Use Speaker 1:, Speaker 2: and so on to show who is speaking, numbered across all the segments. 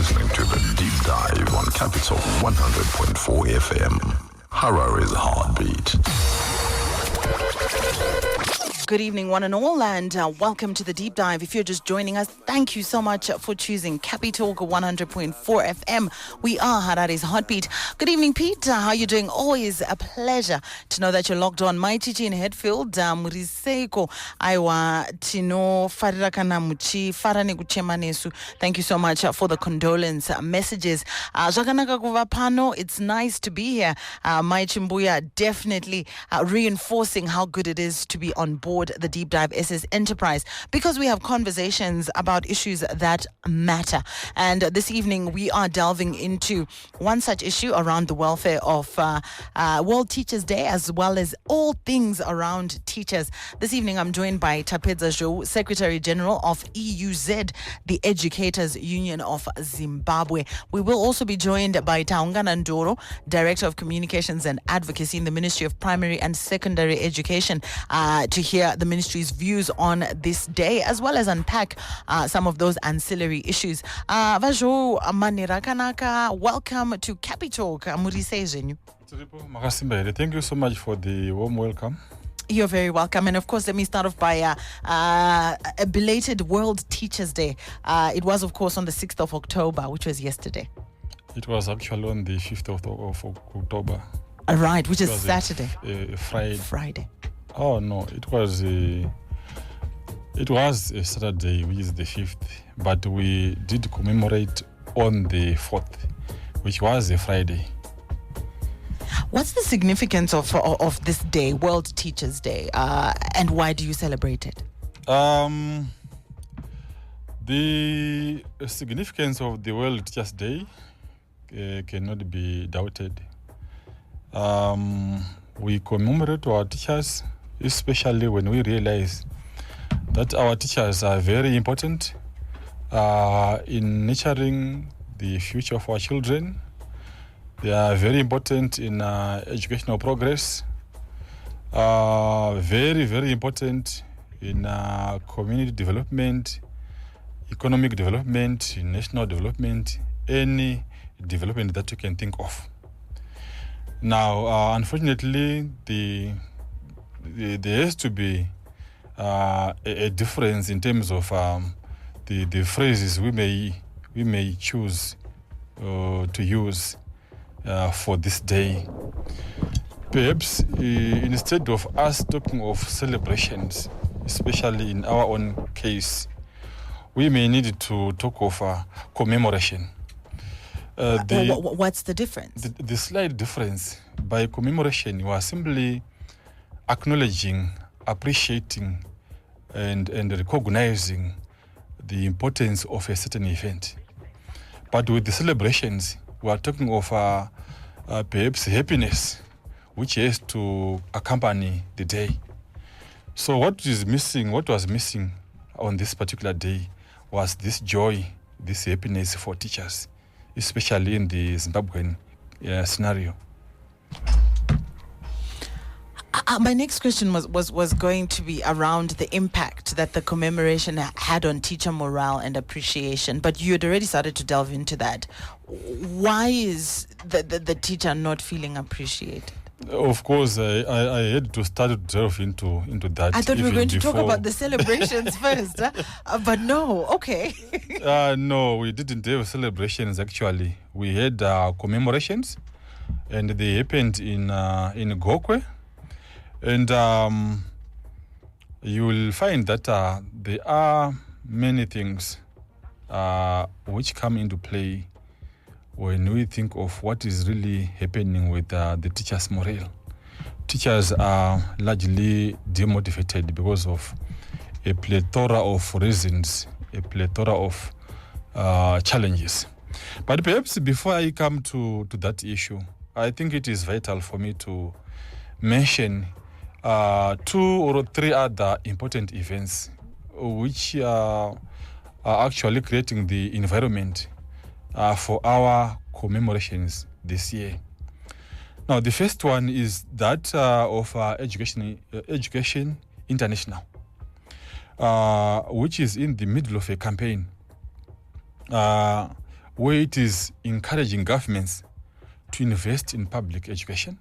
Speaker 1: listening to the Deep Dive on Capital 100.4 FM. Harare's Heartbeat.
Speaker 2: Good evening, one and all, and welcome to the Deep Dive. If you're just joining us, thank you so much for choosing CAPITALK 100.4 FM. We are Harare's Heartbeat. Good evening, Pete. How are you doing? Always a pleasure to know that you're logged on. My chichi in Headfield, Muriseiko, Aiwa, Tino, Farirakana Muchi, Farane Guchemanesu. Thank you so much for the condolence messages. Jaganaka Kuvapano, it's nice to be here. My Chimbuya definitely reinforcing how good it is to be on board the Deep Dive SS Enterprise, because we have conversations about issues that matter. And this evening we are delving into one such issue around the welfare of World Teachers Day, as well as all things around teachers. This evening I'm joined by Tapedza, Zhou, Secretary General of EUZ, the Educators Union of Zimbabwe. We will also be joined by Taungana, Director of Communications and Advocacy in the Ministry of Primary and Secondary Education, to hear the ministry's views on this day, as well as unpack some of those ancillary issues. Zhou Manirakanaka, welcome to CAPITALK.
Speaker 3: Thank you so much for the warm welcome.
Speaker 2: You're very welcome. And of course, let me start off by a belated World Teachers Day. It was, of course, on the 6th of October, which was yesterday.
Speaker 3: It was actually on the 5th of October.
Speaker 2: Right, which is Saturday.
Speaker 3: Friday. Oh no, it was a Saturday, which is the 5th, but we did commemorate on the 4th, which was a Friday.
Speaker 2: What's the significance of this day, World Teachers Day, and why do you celebrate it?
Speaker 3: The significance of the World Teachers Day cannot be doubted. We commemorate our teachers, especially when we realize that our teachers are very important in nurturing the future of our children. They are very important in educational progress, very, very important in community development, economic development, national development, any development that you can think of. Now, unfortunately, there has to be a difference in terms of the phrases we may choose to use for this day. Perhaps instead of us talking of celebrations, especially in our own case, we may need to talk of commemoration.
Speaker 2: What's the difference?
Speaker 3: The slight difference, by commemoration, you are simply acknowledging, appreciating, and recognizing the importance of a certain event. But with the celebrations, we are talking of perhaps happiness, which has to accompany the day. So what was missing on this particular day was this joy, this happiness for teachers, especially in the Zimbabwean scenario.
Speaker 2: My next question was going to be around the impact that the commemoration had on teacher morale and appreciation, but you had already started to delve into that. Why is the teacher not feeling appreciated?
Speaker 3: Of course, I had to start to delve into that.
Speaker 2: I thought we were going to talk about the celebrations first, but no, okay.
Speaker 3: No, we didn't have celebrations actually. We had commemorations, and they happened in Gokwe. And you will find that there are many things which come into play when we think of what is really happening with the teachers' morale. Teachers are largely demotivated because of a plethora of reasons, a plethora of challenges. But perhaps before I come to that issue, I think it is vital for me to mention 2 or 3 other important events which are actually creating the environment for our commemorations this year. Now, the first one is that of Education International, which is in the middle of a campaign where it is encouraging governments to invest in public education,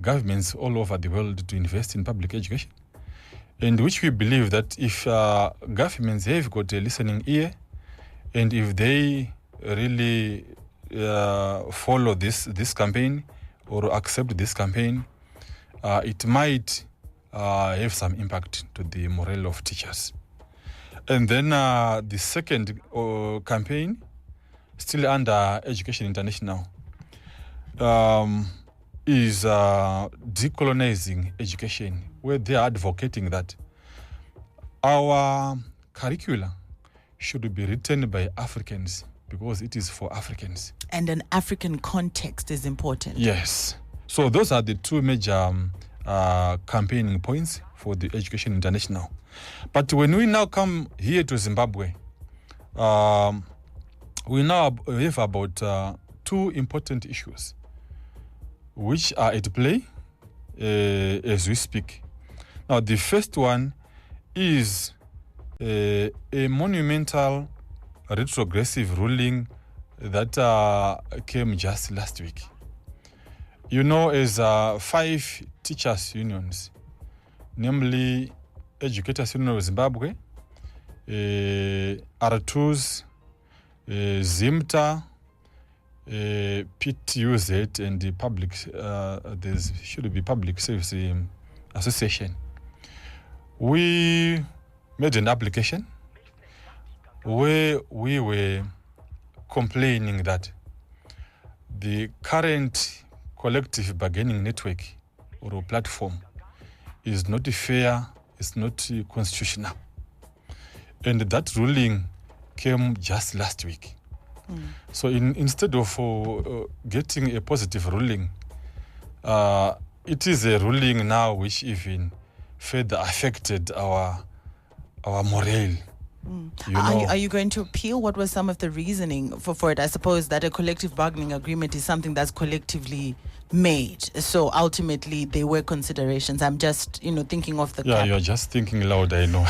Speaker 3: governments all over the world to invest in public education, and which we believe that if governments have got a listening ear, and if they really follow this campaign or accept this campaign, it might have some impact to the morale of teachers. And then the second campaign, still under Education International, is decolonizing education, where they are advocating that our curricula should be written by Africans because it is for Africans.
Speaker 2: And an African context is important.
Speaker 3: Yes. So those are the two major campaigning points for the Education International. But when we now come here to Zimbabwe, we now have about two important issues which are at play as we speak. Now, the first one is a monumental retrogressive ruling that came just last week. You know, as 5 teachers' unions, namely Educators Union of Zimbabwe, R2s, ZIMTA, PTUZ, and the public, there should be Public Service Association. We made an application where we were complaining that the current collective bargaining network or platform is not fair, it's not constitutional. And that ruling came just last week. So instead of getting a positive ruling, it is a ruling now which even further affected our morale. You know.
Speaker 2: Are you going to appeal? What was some of the reasoning for it? I suppose that a collective bargaining agreement is something that's collectively made. So ultimately, there were considerations. I'm just, thinking of the.
Speaker 3: Yeah, you're just thinking loud. I know.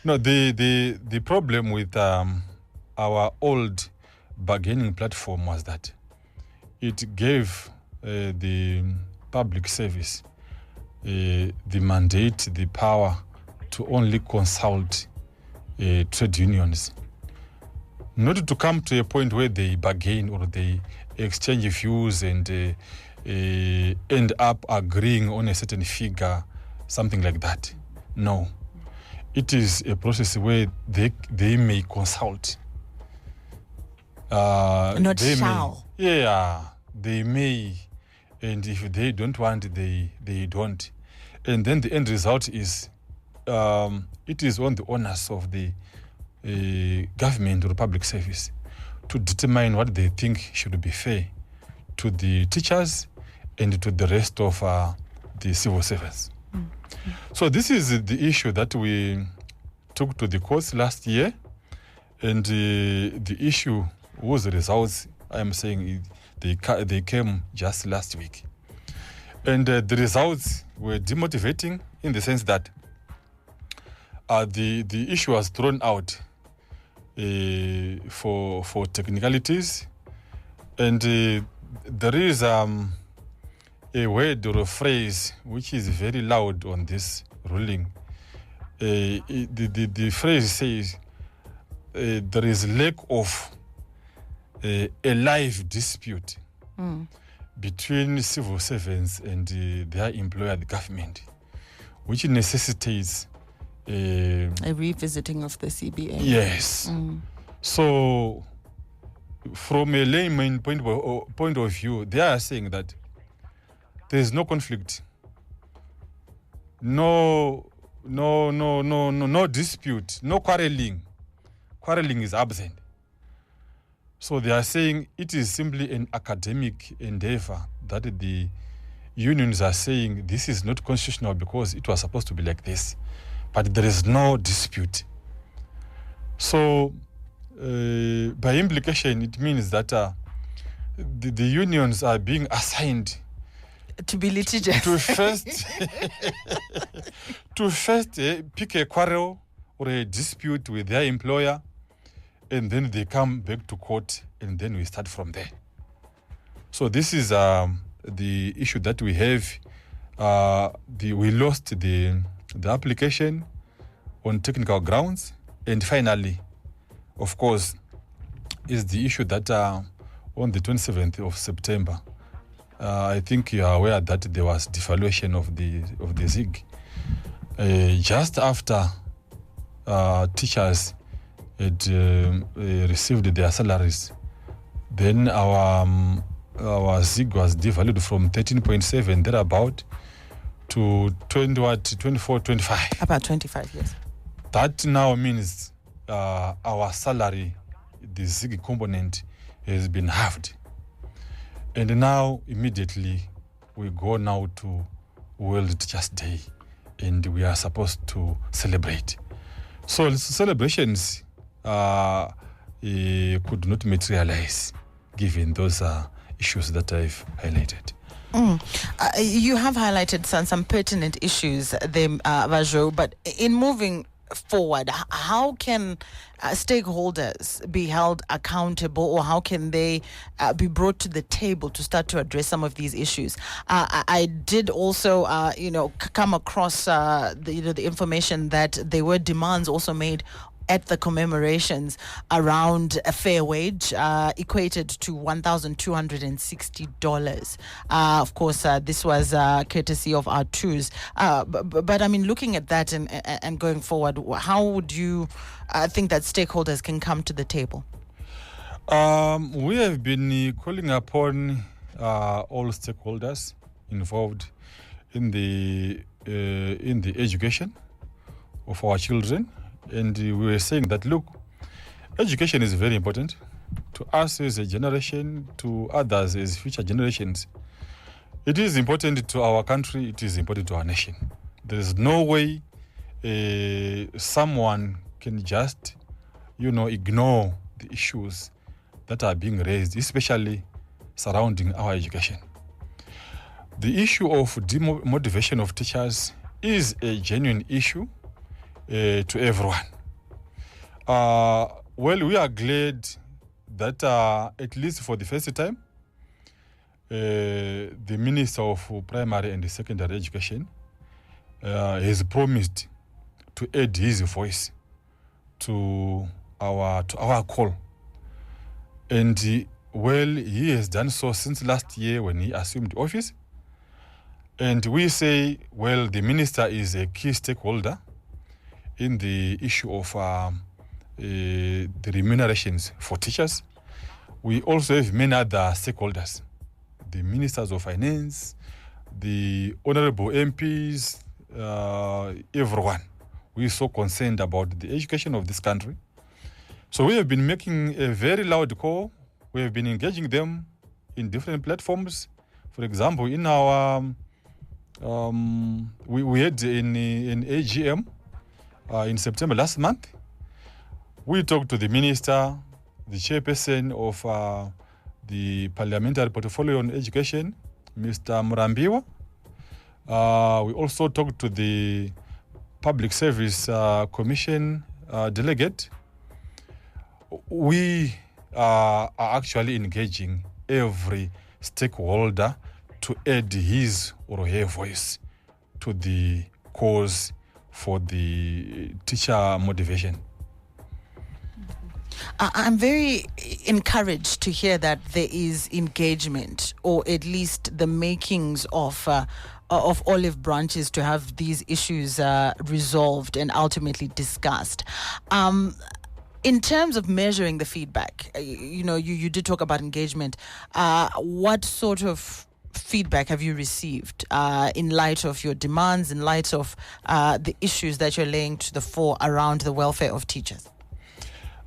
Speaker 3: No, the problem with our old bargaining platform was that it gave the public service the mandate, the power to only consult trade unions, not to come to a point where they bargain or they exchange views and end up agreeing on a certain figure, something like that. No. It is a process where they may consult.
Speaker 2: Not
Speaker 3: they
Speaker 2: shall.
Speaker 3: They may. And if they don't want, they don't. And then the end result is it is on the onus of the government or public service to determine what they think should be fair to the teachers and to the rest of the civil servants. So this is the issue that we took to the courts last year, and the issue whose results, I am saying, they came just last week. And the results were demotivating in the sense that the issue was thrown out for technicalities, and there is a word or a phrase which is very loud on this ruling. The phrase says there is lack of a live dispute between civil servants and their employer, the government, which necessitates
Speaker 2: a revisiting of the CBA.
Speaker 3: Yes. So, from a layman point of view, they are saying that there is no conflict, no dispute, no quarreling. Quarreling is absent. So they are saying it is simply an academic endeavor that the unions are saying this is not constitutional because it was supposed to be like this. But there is no dispute. So, by implication, it means that the unions are being assigned
Speaker 2: to be litigious.
Speaker 3: To first pick a quarrel or a dispute with their employer, and then they come back to court, and then we start from there. So this is the issue that we have. We lost the application on technical grounds, and finally, of course, is the issue that on the 27th of September, I think you are aware that there was devaluation of the ZiG. Just after teachers had received their salaries, then our ZiG was devalued from 13.7 thereabout to 24, 25.
Speaker 2: About 25, yes.
Speaker 3: That now means our salary, the ZiG component, has been halved. And now, immediately, we go now to World Teachers' Day, and we are supposed to celebrate. So celebrations could not materialize, given those issues that I've highlighted.
Speaker 2: You have highlighted some pertinent issues there, Zhou, but in moving forward, how can stakeholders be held accountable, or how can they be brought to the table to start to address some of these issues? I did also, come across the information that there were demands also made at the commemorations around a fair wage equated to $1,260. Of course, this was courtesy of our tours. But I mean, looking at that and going forward, how would you think that stakeholders can come to the table?
Speaker 3: We have been calling upon all stakeholders involved in the education of our children. And we were saying that, look, education is very important to us as a generation, to others as future generations. It is important to our country, it is important to our nation. There is no way someone can just, ignore the issues that are being raised, especially surrounding our education. The issue of demotivation of teachers is a genuine issue to everyone. Well, we are glad that at least for the first time, the Minister of Primary and Secondary Education has promised to add his voice to our call. And he has done so since last year when he assumed office. And we say, well, the minister is a key stakeholder in the issue of the remunerations for teachers. We also have many other stakeholders, the ministers of finance, the honorable MPs, everyone. We are so concerned about the education of this country. So we have been making a very loud call. We have been engaging them in different platforms. For example, in our, we had in AGM, in September last month, we talked to the minister, the chairperson of the Parliamentary Portfolio on Education, Mr. Murambiwa. We also talked to the Public Service Commission delegate. We are actually engaging every stakeholder to add his or her voice to the cause for the teacher motivation.
Speaker 2: I'm very encouraged to hear that there is engagement, or at least the makings of olive branches to have these issues resolved and ultimately discussed. In terms of measuring the feedback, you did talk about engagement. What sort of feedback have you received in light of your demands, in light of the issues that you're laying to the fore around the welfare of teachers?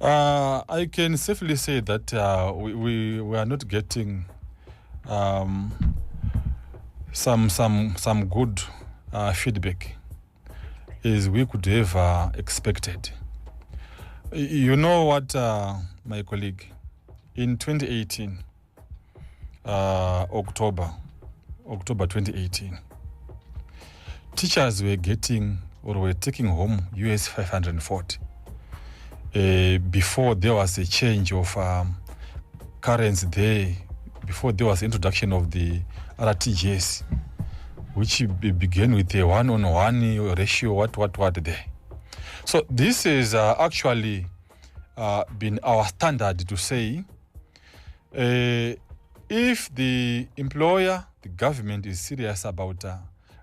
Speaker 3: I can safely say that we are not getting some good feedback as we could have expected. You know what, my colleague, in 2018, October 2018, teachers were getting or were taking home US 540. before there was a change of currency there, before there was introduction of the RTGS, which began with a 1-on-1 ratio, what there. So this is actually been our standard to say, if the employer, the government is serious about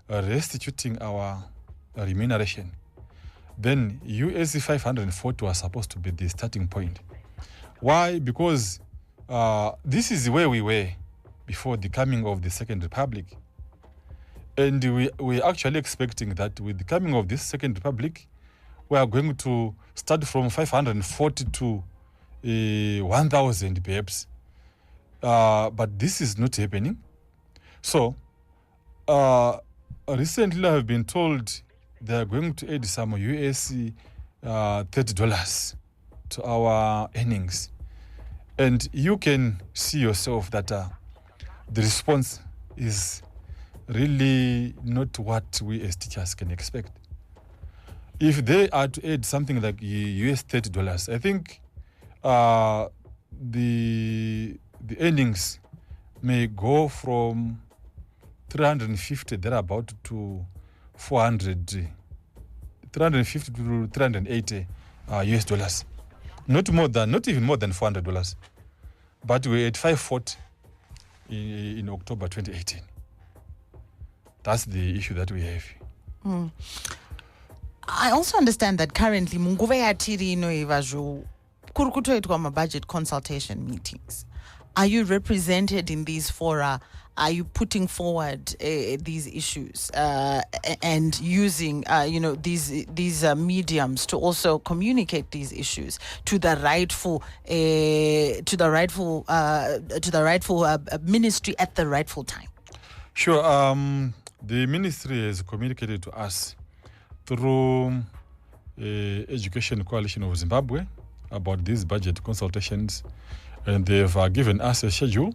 Speaker 3: restituting our remuneration, then USD 540 was supposed to be the starting point. Why? Because this is where we were before the coming of the Second Republic. And we're actually expecting that with the coming of this Second Republic, we are going to start from 540 to 1,000 perhaps. But this is not happening. So recently I've been told they are going to add some USD $30 to our earnings. And you can see yourself that the response is really not what we as teachers can expect. If they are to add something like US $30, I think the earnings may go from 350 thereabout to 350 to 380 US dollars. Not even more than $400. But we're at 540 in October 2018. That's the issue that we have.
Speaker 2: I also understand that currently munguva yatiri inoiva zvo kuri kutoitwa mabudget consultation meetings. Are you represented in these fora? Are you putting forward these issues and using these mediums to also communicate these issues to the rightful ministry at the rightful time?
Speaker 3: Sure. The ministry has communicated to us through Education Coalition of Zimbabwe about these budget consultations, and they've given us a schedule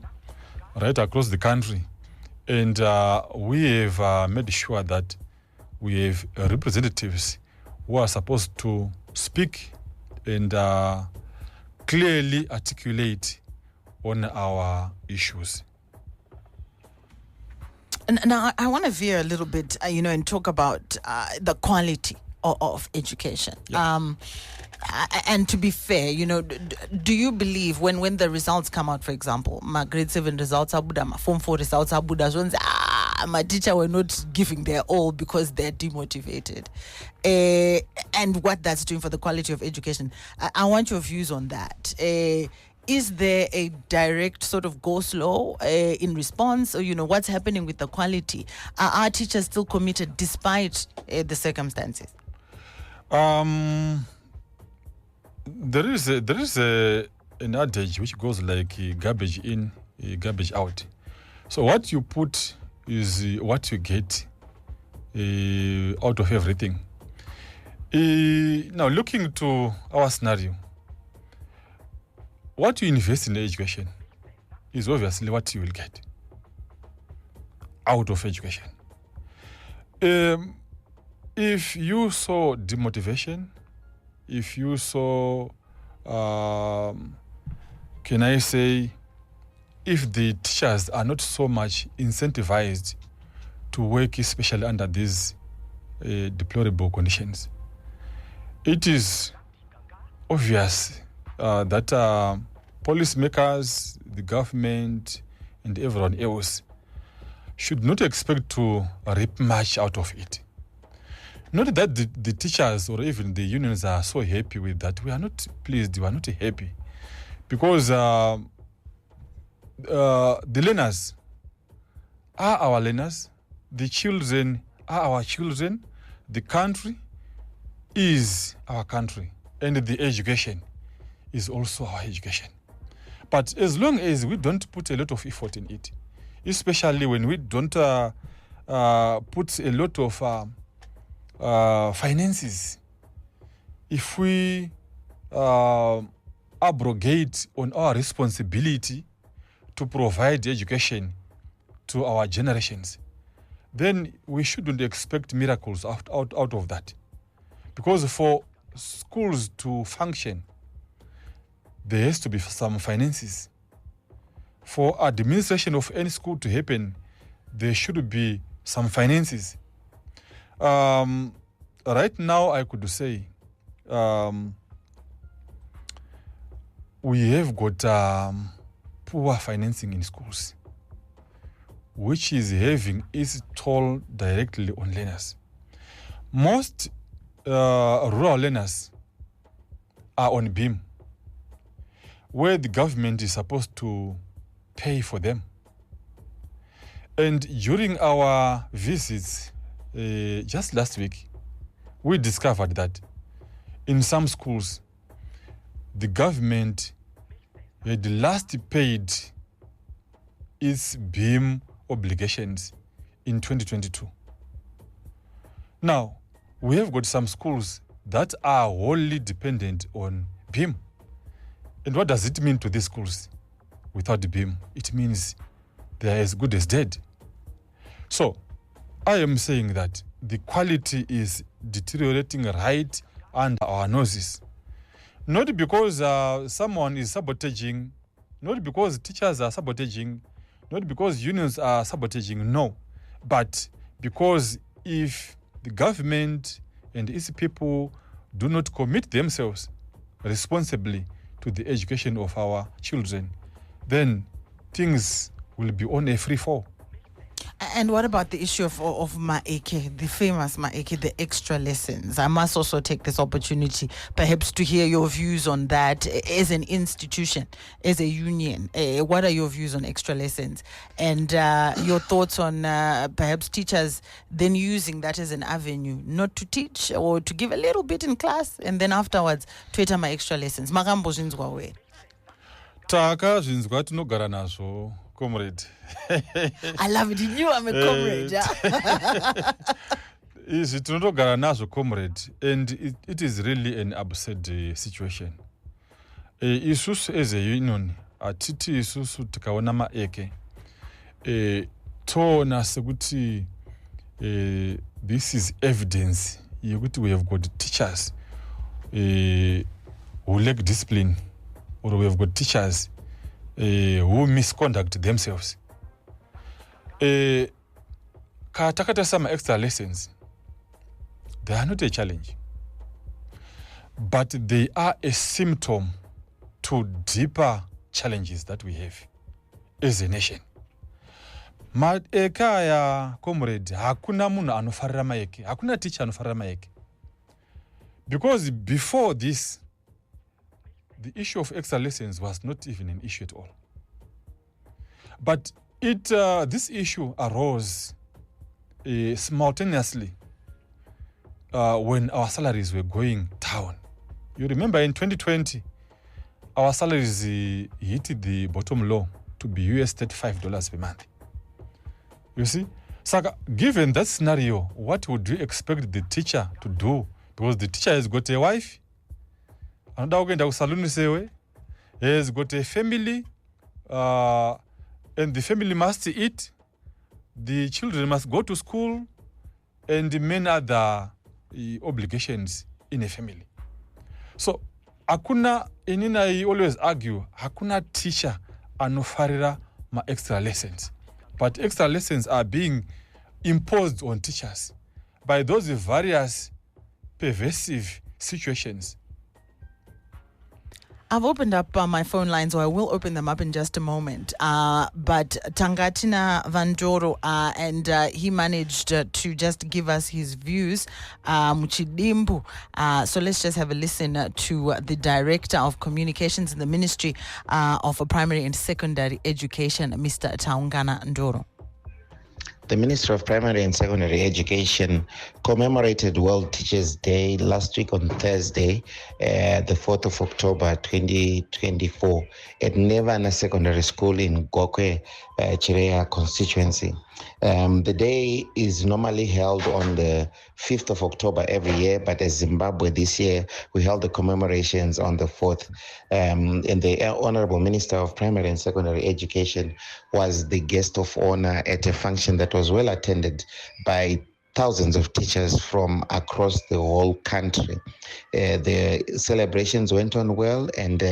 Speaker 3: right across the country, and we have made sure that we have representatives who are supposed to speak and clearly articulate on our issues.
Speaker 2: Now, I want to veer a little bit, and talk about the quality of education.
Speaker 3: Yeah.
Speaker 2: And to be fair, do you believe when the results come out, for example, my grade 7 results, my form 4 results, my teacher were not giving their all because they're demotivated, and what that's doing for the quality of education? I want your views on that. Is there a direct sort of go slow in response, or what's happening with the quality? Are our teachers still committed despite the circumstances?
Speaker 3: There is an adage which goes like garbage in, garbage out. So what you put is what you get out of everything. Now, looking to our scenario, what you invest in education is obviously what you will get out of education. If you saw demotivation, if you saw, can I say, if the teachers are not so much incentivized to work, especially under these deplorable conditions, it is obvious that policymakers, the government, and everyone else should not expect to reap much out of it. Not that the teachers or even the unions are so happy with that. We are not pleased, we are not happy. Because the learners are our learners, the children are our children, the country is our country, and the education is also our education. But as long as we don't put a lot of effort in it, especially when we don't put a lot of finances, if we abrogate on our responsibility to provide education to our generations, then we shouldn't expect miracles out of that. Because for schools to function, there has to be some finances. For administration of any school to happen, there should be some finances. Right now, I could say we have got poor financing in schools, which is having its toll directly on learners. Most rural learners are on beam, where the government is supposed to pay for them. And during our visits just last week, we discovered that in some schools, the government had last paid its beam obligations in 2022. Now, we have got some schools that are wholly dependent on beam. And what does it mean to these schools without the beam? It means they are as good as dead. So, I am saying that the quality is deteriorating right under our noses. Not because someone is sabotaging, not because teachers are sabotaging, not because unions are sabotaging, no. But because if the government and its people do not commit themselves responsibly to the education of our children, then things will be on a free fall.
Speaker 2: And what about the issue of Maeke, the famous Maeke, the extra lessons? I must also take this opportunity perhaps to hear your views on that as an institution, as a union. What are your views on extra lessons? And your thoughts on perhaps teachers then using that as an avenue, not to teach or to give a little bit in class and then afterwards to my extra lessons. Makambo zvinzwa we.
Speaker 3: Taka zvinzwa tinogara nazvo, comrade.
Speaker 2: I love it. You knew I'm a comrade.
Speaker 3: Is it tinotogara nazvo, comrade, and it is really an absurd situation. Isusu as a union, atiti isusu tikaona maeke, toona sekuti this is evidence yekuti we have got teachers who lack discipline, or we have got teachers who misconduct themselves. Katakata some extra lessons, they are not a challenge, but they are a symptom to deeper challenges that we have as a nation. Maeka ya comrade, hakuna munhu anofarira maeke, hakuna teacher anofarira maeke. Because before this, the issue of extra lessons was not even an issue at all. But this issue arose simultaneously when our salaries were going down. You remember in 2020, our salaries hit the bottom low to be US $35 per month. You see? So given that scenario, what would you expect the teacher to do? Because the teacher has got a wife, another has got a family, and the family must eat, the children must go to school, and many other obligations in a family. So, hakuna, inina I always argue, hakuna teacher anofarira ma extra lessons. But extra lessons are being imposed on teachers by those various pervasive situations.
Speaker 2: I've opened up my phone lines, or I will open them up in just a moment. But Tangatina Vandoro, and he managed to just give us his views. Muchidimbu. So let's just have a listen to the Director of Communications in the Ministry of Primary and Secondary Education, Mr. Taungana Ndoro.
Speaker 4: The Minister of Primary and Secondary Education commemorated World Teachers' Day last week on Thursday, the 4th of October 2024, at Nevana Secondary School in Gokwe, Chirea constituency. The day is normally held on the 5th of October every year, but as Zimbabwe this year, we held the commemorations on the 4th. And the Honorable Minister of Primary and Secondary Education was the guest of honor at a function that was well attended by thousands of teachers from across the whole country. The celebrations went on well, and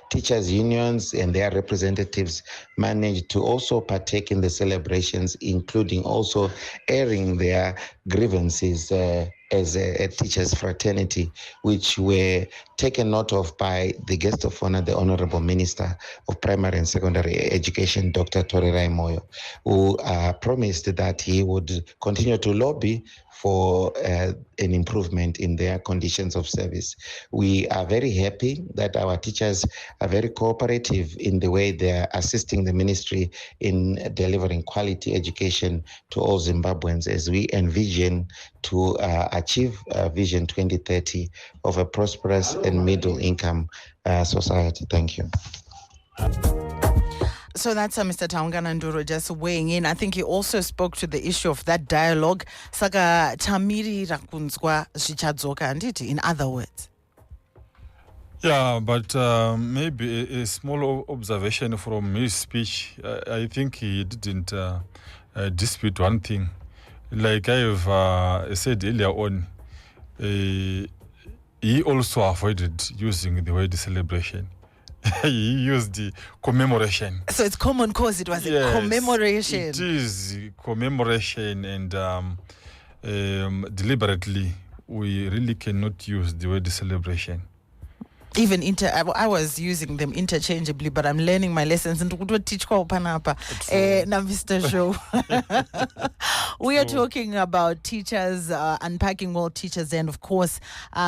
Speaker 4: teachers' unions and their representatives managed to also partake in the celebrations, including also airing their grievances as a teachers' fraternity, which were taken note of by the guest of honor, the Honorable Minister of Primary and Secondary Education, Dr. Torirai Moyo, who promised that he would continue to lobby for an improvement in their conditions of service. We are very happy that our teachers are very cooperative in the way they are assisting the ministry in delivering quality education to all Zimbabweans as we envision to achieve Vision 2030 of a prosperous and middle income society. Thank you.
Speaker 2: So that's Mr. Taungana Ndoro just weighing in. I think he also spoke to the issue of that dialogue. Saka tamirira kunzwa zvichadzoka handiti, in other words.
Speaker 3: Yeah, but maybe a small observation from his speech. I think he didn't dispute one thing. Like I've said earlier on, he also avoided using the word celebration. He used the commemoration.
Speaker 2: So it's common cause, it was a commemoration.
Speaker 3: It is commemoration, and deliberately we really cannot use the word celebration.
Speaker 2: Even I was using them interchangeably, but I'm learning my lessons. And teach now, Mr. Zhou. We are talking about teachers, unpacking world teachers, and of course,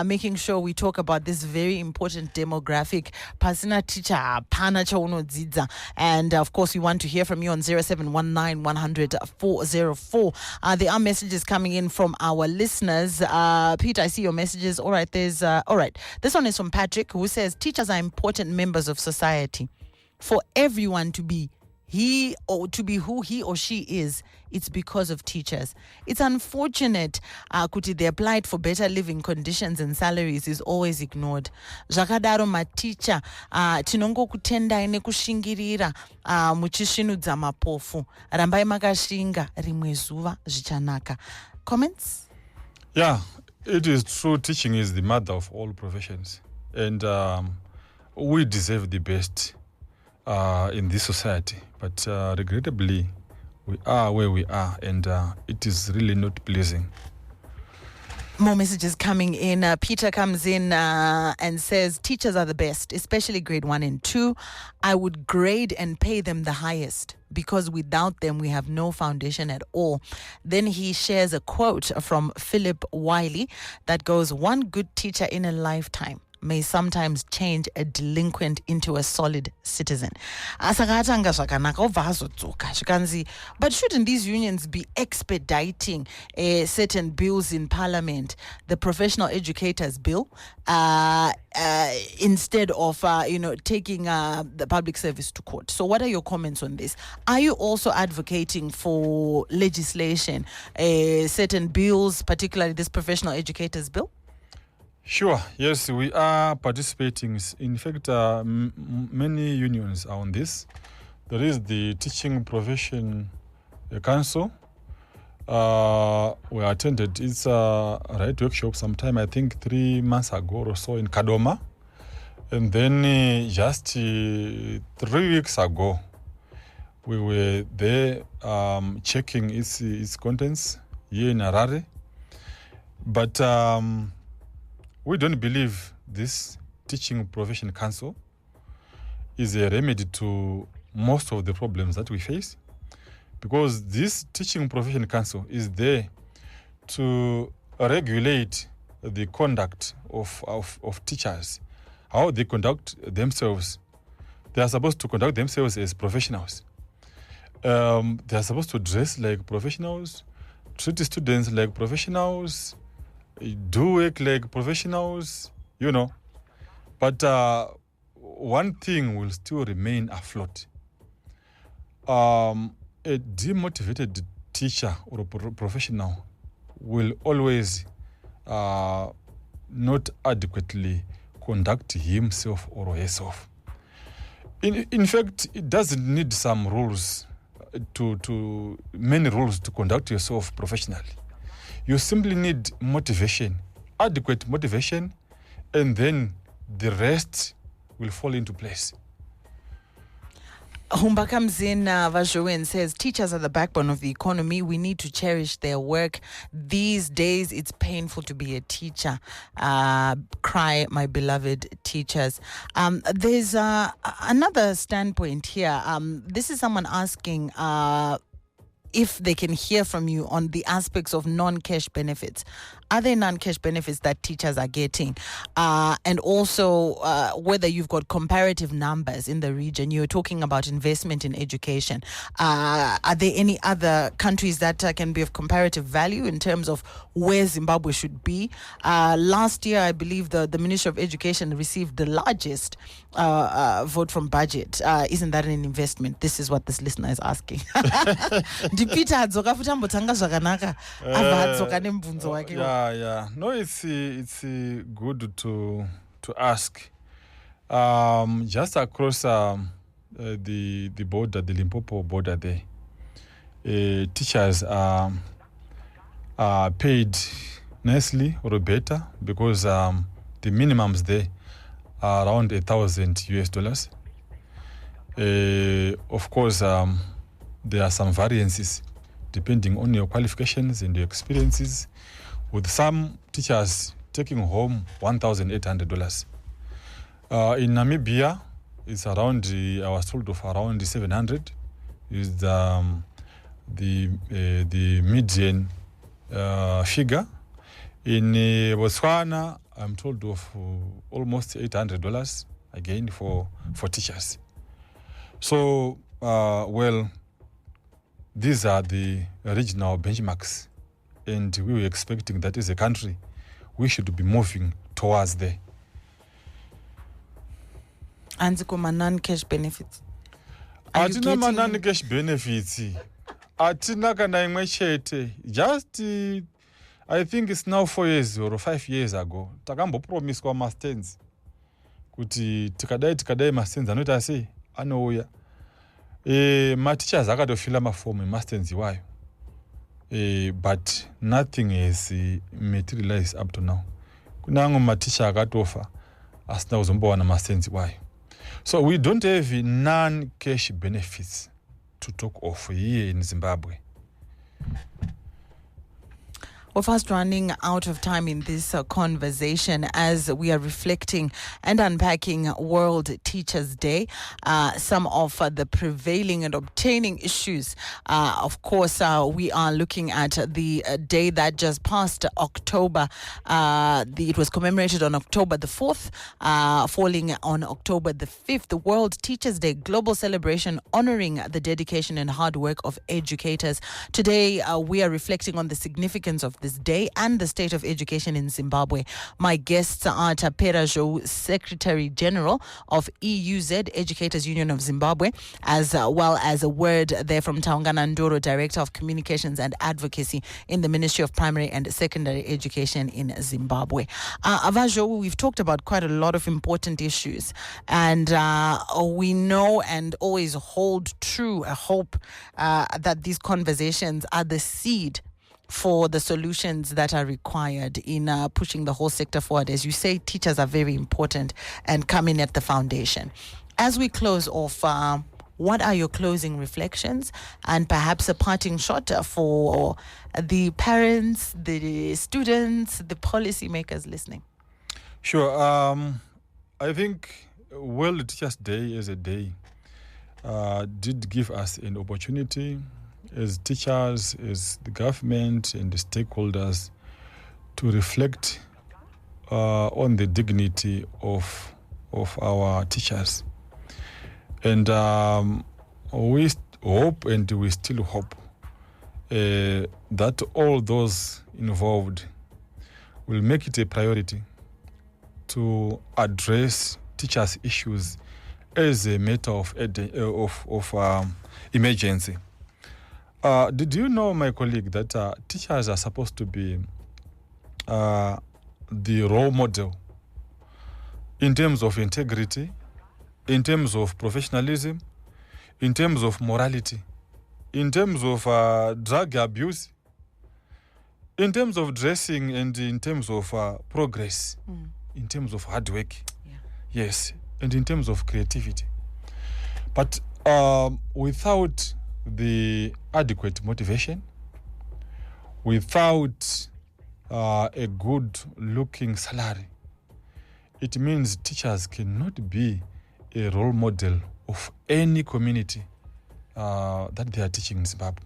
Speaker 2: making sure we talk about this very important demographic. Pasina teacher, pana chaunodzidza. And of course, we want to hear from you on 0719 100 404. There are messages coming in from our listeners. Peter, I see your messages. All right, this one is from Patrick, who says teachers are important members of society. For everyone to be who he or she is, it's because of teachers. It's unfortunate kuti they applied for better living conditions and salaries is always ignored. Zvakadaro maticha tinongokutendai nekushingirira muchisvinudza mapofu. Rambai makashinga rimwe zuva zvichanaka. Comments?
Speaker 3: Yeah, it is true. Teaching is the mother of all professions. And we deserve the best in this society. But regrettably, we are where we are, and it is really not pleasing.
Speaker 2: More messages coming in. Peter comes in and says, teachers are the best, especially grade 1 and 2. I would grade and pay them the highest, because without them, we have no foundation at all. Then he shares a quote from Philip Wiley that goes, one good teacher in a lifetime may sometimes change a delinquent into a solid citizen. But shouldn't these unions be expediting certain bills in Parliament, the Professional Educators Bill, instead of taking the public service to court? So what are your comments on this? Are you also advocating for legislation, certain bills, particularly this Professional Educators Bill?
Speaker 3: Sure. Yes, we are participating. In fact, many unions are on this. There is the Teaching Profession Council. We attended its right workshop sometime, I think 3 months ago or so in Kadoma. And then just 3 weeks ago, we were there checking its contents here in Harare. But we don't believe this Teaching Profession Council is a remedy to most of the problems that we face, because this Teaching Profession Council is there to regulate the conduct of teachers, how they conduct themselves. They are supposed to conduct themselves as professionals. They are supposed to dress like professionals, treat students like professionals, do work like professionals, But one thing will still remain afloat. A demotivated teacher or a professional will always not adequately conduct himself or herself. In fact, it doesn't need some rules, many rules to conduct yourself professionally. You simply need motivation, adequate motivation, and then the rest will fall into place.
Speaker 2: Humba comes in, Zhou, and says, teachers are the backbone of the economy. We need to cherish their work. These days, it's painful to be a teacher. Cry, my beloved teachers. There's another standpoint here. This is someone asking if they can hear from you on the aspects of non-cash benefits. Are there non-cash benefits that teachers are getting? And also whether you've got comparative numbers in the region. You're talking about investment in education. Are there any other countries that can be of comparative value in terms of where Zimbabwe should be? Last year, I believe the Ministry of Education received the largest vote from budget. Isn't that an investment? This is what this listener is asking.
Speaker 3: Yeah. No, it's good to ask. Just across the border, the Limpopo border there, teachers are paid nicely or better because the minimums there are around $1,000 US. Of course, there are some variances depending on your qualifications and your experiences, with some teachers taking home $1,800. In Namibia, it's around, I was told of around 700 is the median figure. In Botswana, I'm told of almost $800 again for teachers. So, these are the regional benchmarks, and we were expecting that as a country, we should be moving towards there.
Speaker 2: And the non-cash benefits?
Speaker 3: Atina non-cash benefits. Atina kana imwe chete. Just, I think it's now 4 years or 5 years ago. Takambo promise kwa mastens. Kuti tikadai mastens anoita sei anouya. My teachers akatofila mafomu mastens iwayo. But nothing has materialized up to now. Kunango maticha akatofa asina kuzombowana mastens iwayo. So we don't have non-cash benefits to talk of here in Zimbabwe.
Speaker 2: We're fast running out of time in this conversation as we are reflecting and unpacking World Teachers' Day. Some of the prevailing and obtaining issues. Of course, we are looking at the day that just passed, October. It was commemorated on October the 4th, falling on October the 5th. The World Teachers' Day, global celebration honoring the dedication and hard work of educators. Today, we are reflecting on the significance of this day and the state of education in Zimbabwe. My guests are Tapedza Zhou, Secretary General of EUZ, Educators Union of Zimbabwe, as well as a word there from Taungana, NdoroDirector of Communications and Advocacy in the Ministry of Primary and Secondary Education in Zimbabwe. Zhou, we've talked about quite a lot of important issues, and we know and always hold true a hope that these conversations are the seed for the solutions that are required in pushing the whole sector forward. As you say, teachers are very important and come in at the foundation. As we close off, what are your closing reflections and perhaps a parting shot for the parents, the students, the policymakers listening?
Speaker 3: Sure. I think World Teachers' Day as a day did give us an opportunity as teachers, as the government and the stakeholders to reflect on the dignity of our teachers. And we hope, and we still hope, that all those involved will make it a priority to address teachers' issues as a matter of emergency. Did you know, my colleague, that teachers are supposed to be the role model in terms of integrity, in terms of professionalism, in terms of morality, in terms of drug abuse, In terms of dressing and in terms of progress, in terms of hard work, yes, and in terms of creativity. But without the adequate motivation, without a good looking salary, it means teachers cannot be a role model of any community that they are teaching in Zimbabwe.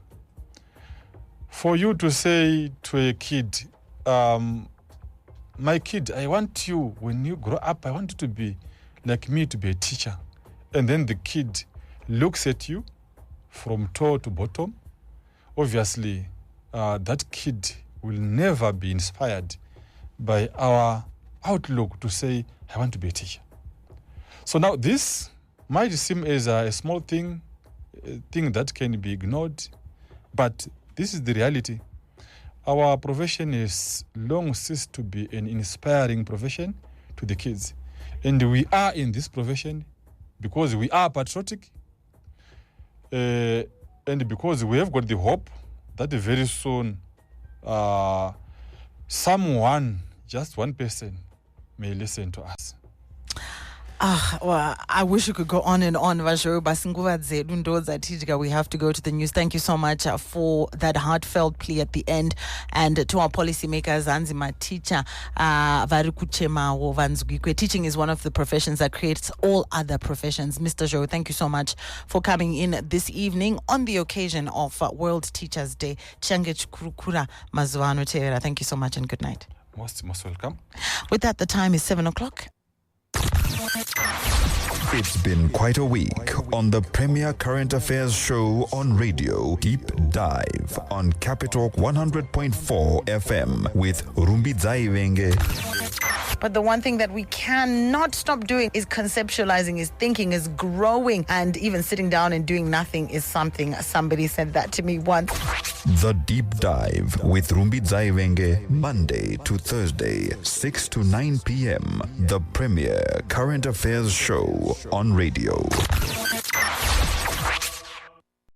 Speaker 3: For you to say to a kid, my kid, I want you, when you grow up, I want you to be like me, to be a teacher. And then the kid looks at you from top to bottom. Obviously, that kid will never be inspired by our outlook to say, I want to be a teacher. So now this might seem as a small thing, a thing that can be ignored, but this is the reality. Our profession has long ceased to be an inspiring profession to the kids. And we are in this profession because we are patriotic, and because we have got the hope that very soon someone, just one person, may listen to us.
Speaker 2: Well, I wish you could go on and on, Zhou, but we have to go to the news. Thank you so much for that heartfelt plea at the end. And to our policymakers, Zanzibar teacher, teaching is one of the professions that creates all other professions. Mr. Zhou, thank you so much for coming in this evening on the occasion of World Teachers Day. Thank you so much and good night.
Speaker 3: Most welcome.
Speaker 2: With that, the time is 7:00.
Speaker 1: It's been quite a week on the premier current affairs show on radio, Deep Dive on CAPITALK 100.4 FM with Rumbi Zaivenge.
Speaker 2: But the one thing that we cannot stop doing is conceptualizing, is thinking, is growing, and even sitting down and doing nothing is something. Somebody said that to me once.
Speaker 1: The Deep Dive with Rumbi Zaivenge, Monday to Thursday, 6 to 9 p.m. The premier current affairs show on radio.